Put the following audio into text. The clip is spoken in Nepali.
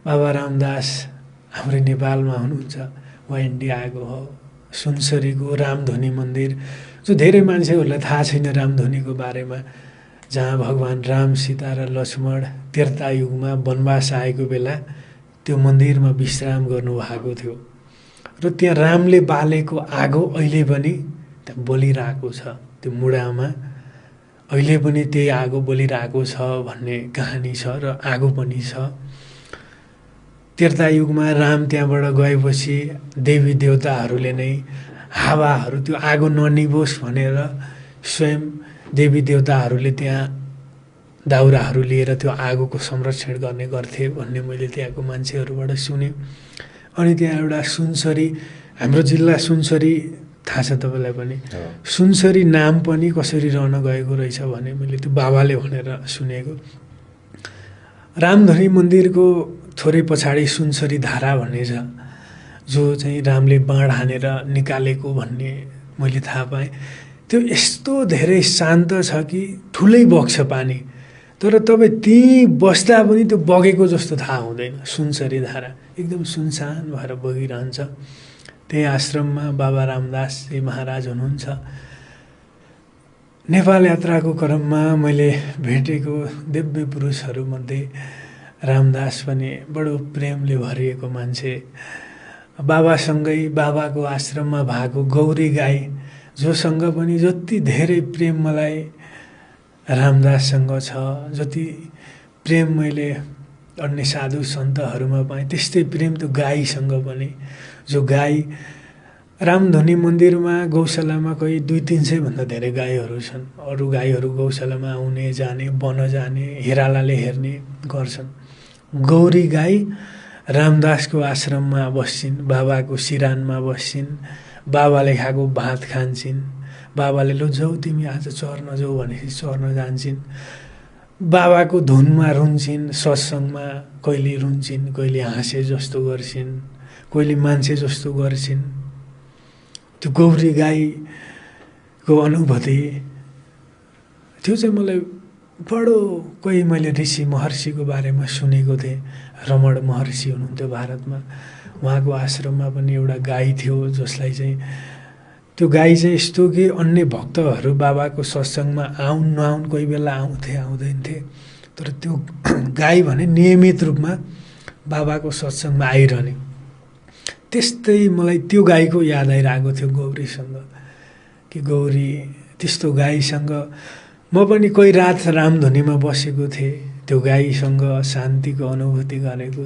बाबा रामदास हाम्रो नेपालमा हुनुहुन्छ, उहाँ इन्डिया आएको हो। सुनसरीको रामधुनी मन्दिर, जो धेरै मान्छेहरूलाई थाहा छैन रामधुनीको बारेमा, जहाँ भगवान् राम, सीता र लक्ष्मण त्रेतायुगमा वनवास आएको बेला त्यो मन्दिरमा विश्राम गर्नुभएको थियो र त्यहाँ रामले बालेको आगो अहिले पनि त्यहाँ बलिरहेको छ। त्यो मुढामा अहिले पनि त्यही आगो बलिरहेको छ भन्ने कहानी छ र आगो पनि छ। त्रेतायुगमा राम त्यहाँबाट गएपछि देवी देवताहरूले नै हावाहरू त्यो आगो ननिभोस् भनेर स्वयं देवी देवताहरूले त्यहाँ दाउराहरू लिएर त्यो आगोको संरक्षण गर्ने गर्थे भन्ने मैले त्यहाँको मान्छेहरूबाट सुने। अनि त्यहाँ एउटा सुनसरी, हाम्रो जिल्ला सुनसरी थाहा छ तपाईँलाई पनि, सुनसरी नाम पनि कसरी रहन गएको रहेछ भने मैले त्यो बाबाले भनेर सुनेको। रामधुनी मन्दिरको थोरै पछाडि सुनसरी धारा भन्ने छ, जो चाहिँ रामले बाण हानेर निकालेको भन्ने मैले थाहा पाएँ। त्यो यस्तो धेरै शान्त छ कि ठुलै बग्छ पानी, तर तपाईँ त्यहीँ बस्दा पनि त्यो बगेको जस्तो थाहा हुँदैन। सुनसरी धारा एकदम सुनसान भएर बगिरहन्छ। त्यही आश्रममा बाबा रामदासजी महाराज हुनुहुन्छ। नेपाल यात्राको क्रममा मैले भेटेको दिव्य पुरुषहरूमध्ये रामदास पनि बडो प्रेमले भरिएको मान्छे। बाबासँगै बाबाको आश्रममा भएको गौरी गाई, जोसँग पनि जति धेरै प्रेम मलाई रामदाससँग छ, जति प्रेम मैले अन्य साधु सन्तहरूमा पाएँ, त्यस्तै प्रेम त्यो गाईसँग पनि। जो गाई रामधुनी मन्दिरमा गौशालामा कोही 200-300 भन्दा धेरै गाईहरू छन्। अरू गाईहरू गौशालामा आउने जाने, बन जाने, हेरालाले हेर्ने गर्छन्। गौरी गाई रामदासको आश्रममा बस्छिन्, बाबाको सिरानमा बस्छिन्, बाबाले खाएको भात खान्छन्। बाबाले लु जाऊ तिमी आज चर्न जाऊ भनेपछि चर्न जान्छन्। बाबाको धुनमा रुन्छन्, सत्सङ्गमा कहिले रुन्छन्, कहिले हाँसे जस्तो गर्छिन्, कहिले मान्छे जस्तो गर्छिन्। त्यो गौरी गाईको अनुभूति त्यो चाहिँ मलाई बडो, कोही मैले ऋषि महर्षिको बारेमा सुनेको थिएँ। रमण महर्षि हुनुहुन्थ्यो भारतमा, उहाँको आश्रममा पनि एउटा गाई थियो, जसलाई चाहिँ त्यो गाई चाहिँ यस्तो कि अन्य भक्तहरू बाबाको सत्सङ्गमा आउन नआउन कोही बेला आउँदैनथे, तर त्यो गाई भने नियमित रूपमा बाबाको सत्सङ्गमा आइरहने। त्यस्तै मलाई त्यो गाईको याद आइरहेको थियो गौरीसँग, कि गौरी त्यस्तो गाईसँग म पनि कोही रात रामधुनीमा बसेको थिएँ, त्यो गाईसँग शान्तिको अनुभूति गरेको